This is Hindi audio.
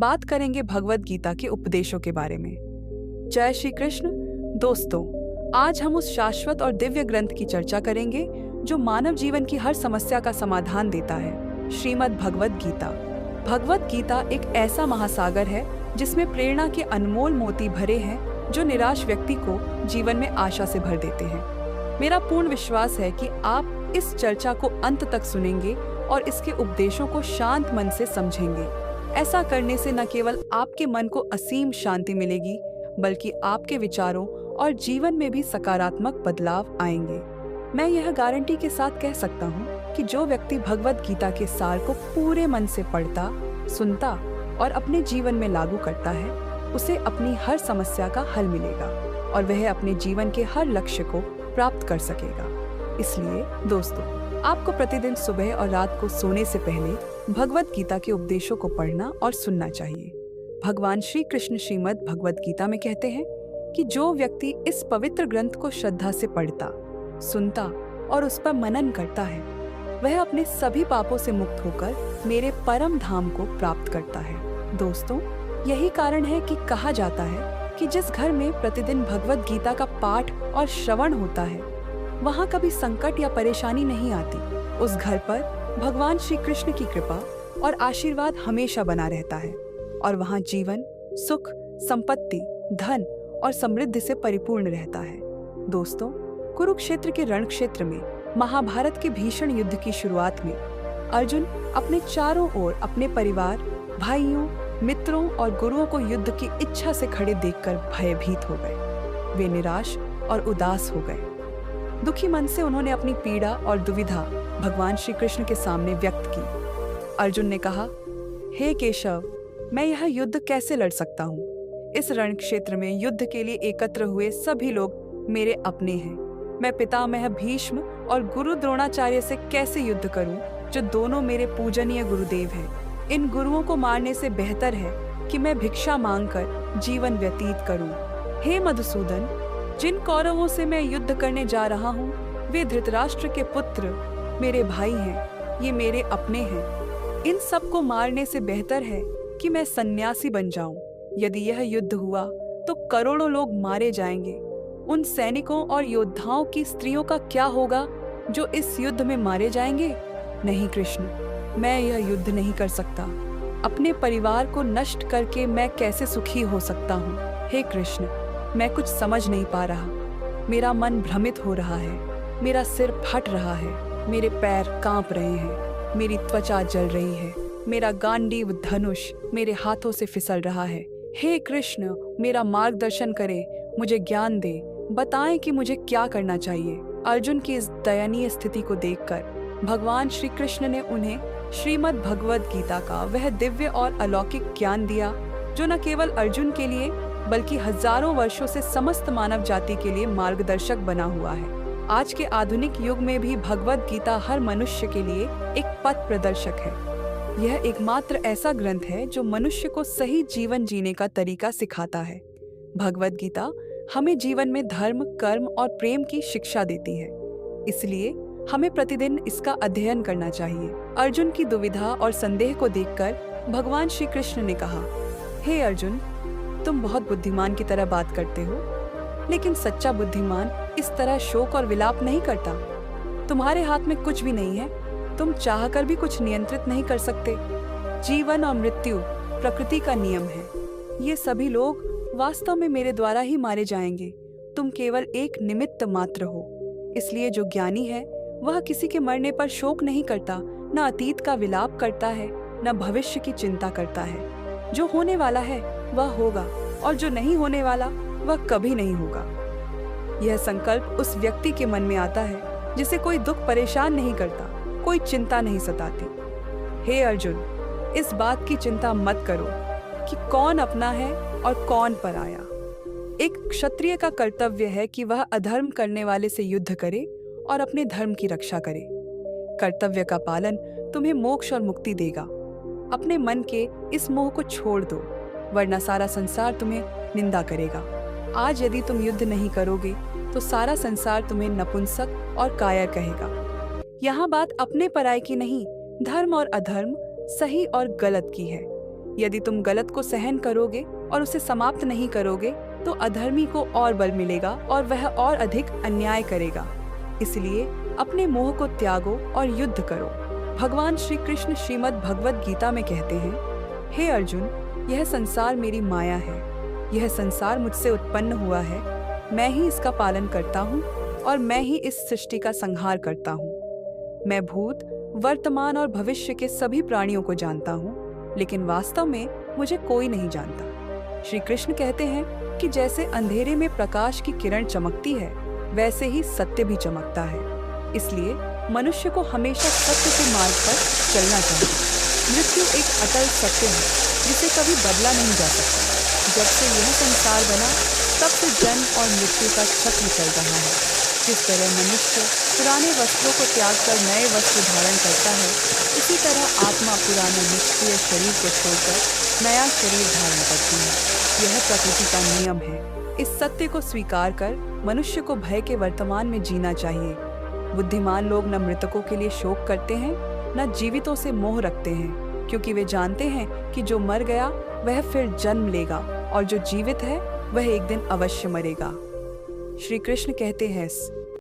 बात करेंगे भगवत गीता के उपदेशों के बारे में। जय श्री कृष्ण। दोस्तों, आज हम उस शाश्वत और दिव्य ग्रंथ की चर्चा करेंगे जो मानव जीवन की हर समस्या का समाधान देता है, श्रीमद् भगवत गीता। भगवत गीता एक ऐसा महासागर है जिसमें प्रेरणा के अनमोल मोती भरे हैं जो निराश व्यक्ति को जीवन में आशा से भर देते हैं। मेरा पूर्ण विश्वास है कि आप इस चर्चा को अंत तक सुनेंगे और इसके उपदेशों को शांत मन से समझेंगे। ऐसा करने से न केवल आपके मन को असीम शांति मिलेगी, बल्कि आपके विचारों और जीवन में भी सकारात्मक बदलाव आएंगे। मैं यह गारंटी के साथ कह सकता हूँ कि जो व्यक्ति भगवत गीता के सार को पूरे मन से पढ़ता, सुनता और अपने जीवन में लागू करता है, उसे अपनी हर समस्या का हल मिलेगा और वह अपने जीवन के हर लक्ष्य को प्राप्त कर सकेगा। इसलिए दोस्तों, आपको प्रतिदिन सुबह और रात को सोने से पहले भगवत गीता के उपदेशों को पढ़ना और सुनना चाहिए। भगवान श्री कृष्ण श्रीमद् भगवत गीता में कहते हैं कि जो व्यक्ति इस पवित्र ग्रंथ को श्रद्धा से पढ़ता, सुनता और उस पर मनन करता है, वह अपने सभी पापों से मुक्त होकर मेरे परम धाम को प्राप्त करता है। दोस्तों, यही कारण है कि कहा जाता है कि जिस घर में प्रतिदिन भगवत गीता का पाठ और श्रवण होता है, वहाँ कभी संकट या परेशानी नहीं आती। उस घर पर भगवान श्री कृष्ण की कृपा और आशीर्वाद हमेशा बना रहता है और वहाँ जीवन सुख, संपत्ति, धन और समृद्धि से परिपूर्ण रहता है। दोस्तों, कुरुक्षेत्र के रण क्षेत्र में महाभारत के भीषण युद्ध की शुरुआत में अर्जुन अपने चारों ओर अपने परिवार, भाइयों, मित्रों और गुरुओं को युद्ध की इच्छा से खड़े देखकर भयभीत हो गए। वे निराश और उदास हो गए। दुखी मन से उन्होंने अपनी पीड़ा और दुविधा भगवान श्री कृष्ण के सामने व्यक्त की। अर्जुन ने कहा, हे केशव, मैं यह युद्ध कैसे लड़ सकता हूँ? इस रण क्षेत्र में युद्ध के लिए एकत्र हुए सभी लोग मेरे अपने हैं। मैं पितामह भीष्म और गुरु द्रोणाचार्य से कैसे युद्ध करूं, जो दोनों मेरे पूजनीय गुरुदेव हैं? इन गुरुओं को मारने से बेहतर है कि मैं भिक्षा मांगकर जीवन व्यतीत करूं। हे मधुसूदन, जिन कौरवों से मैं युद्ध करने जा रहा हूं, वे धृतराष्ट्र के पुत्र मेरे भाई हैं, ये मेरे अपने हैं। इन सब को मारने से बेहतर है कि मैं सन्यासी बन जाऊं। यदि यह युद्ध हुआ तो करोड़ों लोग मारे जाएंगे। उन सैनिकों और योद्धाओं की स्त्रियों का क्या होगा जो इस युद्ध में मारे जाएंगे? नहीं कृष्ण, मैं यह युद्ध नहीं कर सकता। अपने परिवार को नष्ट करके मैं कैसे सुखी हो सकता हूँ? हे कृष्ण, मैं कुछ समझ नहीं पा रहा। मेरा मन भ्रमित हो रहा है, मेरा सिर फट रहा है, मेरे पैर कांप रहे हैं, मेरी त्वचा जल रही है, मेरा गांडीव धनुष मेरे हाथों से फिसल रहा है। हे कृष्ण, मेरा मार्गदर्शन करें, मुझे ज्ञान दे, बताएं कि मुझे क्या करना चाहिए। अर्जुन की इस दयनीय स्थिति को देखकर भगवान श्री कृष्ण ने उन्हें श्रीमद् भगवत गीता का वह दिव्य और अलौकिक ज्ञान दिया जो न केवल अर्जुन के लिए बल्कि हजारों वर्षों से समस्त मानव जाति के लिए मार्गदर्शक बना हुआ है। आज के आधुनिक युग में भी भगवत गीता हर मनुष्य के लिए एक पथ प्रदर्शक है। यह एकमात्र ऐसा ग्रंथ है जो मनुष्य को सही जीवन जीने का तरीका सिखाता है। भगवत गीता हमें जीवन में धर्म, कर्म और प्रेम की शिक्षा देती है, इसलिए हमें प्रतिदिन इसका अध्ययन करना चाहिए। अर्जुन की दुविधा और संदेह को देखकर भगवान श्री कृष्ण ने कहा, हे अर्जुन, तुम बहुत बुद्धिमान की तरह बात करते हो, लेकिन सच्चा बुद्धिमान इस तरह शोक और विलाप नहीं करता। तुम्हारे हाथ में कुछ भी नहीं है, तुम चाहकर भी कुछ नियंत्रित नहीं कर सकते। जीवन और मृत्यु प्रकृति का नियम है। ये सभी लोग वास्तव में मेरे द्वारा ही मारे जाएंगे। तुम केवल एक निमित्त मात्र हो। इसलिए जो ज्ञानी है वह किसी के मरने पर शोक नहीं करता, न अतीत का विलाप करता है, न भविष्य की चिंता करता है। जो होने वाला है वह होगा और जो नहीं होने वाला वह कभी नहीं होगा। यह संकल्प उस व्यक्ति के मन में आता है जिसे कोई दुख परेशान नहीं करता, कोई चिंता नहीं सताती। हे अर्जुन, इस बात की चिंता मत करो कि कौन अपना है और कौन पराया। एक क्षत्रिय का कर्तव्य है कि वह अधर्म करने वाले से युद्ध करे और अपने धर्म की रक्षा करे। कर्तव्य का पालन तुम्हें मोक्ष और मुक्ति देगा। अपने मन के इस मोह को छोड़ दो, वरना सारा संसार तुम्हें निंदा करेगा। आज यदि तुम युद्ध नहीं करोगे तो सारा संसार तुम्हें नपुंसक और कायर कहेगा। यहाँ बात अपने पराये की नहीं, धर्म और अधर्म, सही और गलत की है। यदि तुम गलत को सहन करोगे और उसे समाप्त नहीं करोगे तो अधर्मी को और बल मिलेगा और वह और अधिक अन्याय करेगा। इसलिए अपने मोह को त्यागो और युद्ध करो। भगवान श्री कृष्ण श्रीमद् भगवद गीता में कहते हैं, हे अर्जुन, यह संसार मेरी माया है। यह संसार मुझसे उत्पन्न हुआ है। मैं ही इसका पालन करता हूँ और मैं ही इस सृष्टि का संहार करता हूँ। मैं भूत, वर्तमान और भविष्य के सभी प्राणियों को जानता हूँ, लेकिन वास्तव में मुझे कोई नहीं जानता। श्री कृष्ण कहते हैं कि जैसे अंधेरे में प्रकाश की किरण चमकती है, वैसे ही सत्य भी चमकता है। इसलिए मनुष्य को हमेशा सत्य के मार्ग पर चलना चाहिए। मृत्यु एक अटल सत्य है जिसे कभी बदला नहीं जा सकता। जब से यह संसार बना, तब से जन्म और मृत्यु का चक्र चल रहा है। जिस तरह मनुष्य पुराने वस्त्रों को त्याग कर नए वस्त्र धारण करता है, उसी तरह आत्मा पुराने निष्क्रिय शरीर को छोड़कर नया शरीर धारण करती है। यह प्रकृति का नियम है। इस सत्य को स्वीकार कर मनुष्य को भय के वर्तमान में जीना चाहिए। बुद्धिमान लोग न मृतकों के लिए शोक करते हैं, न जीवितों से मोह रखते हैं, क्योंकि वे जानते हैं कि जो मर गया वह फिर जन्म लेगा और जो जीवित है वह एक दिन अवश्य मरेगा। श्री कृष्ण कहते हैं,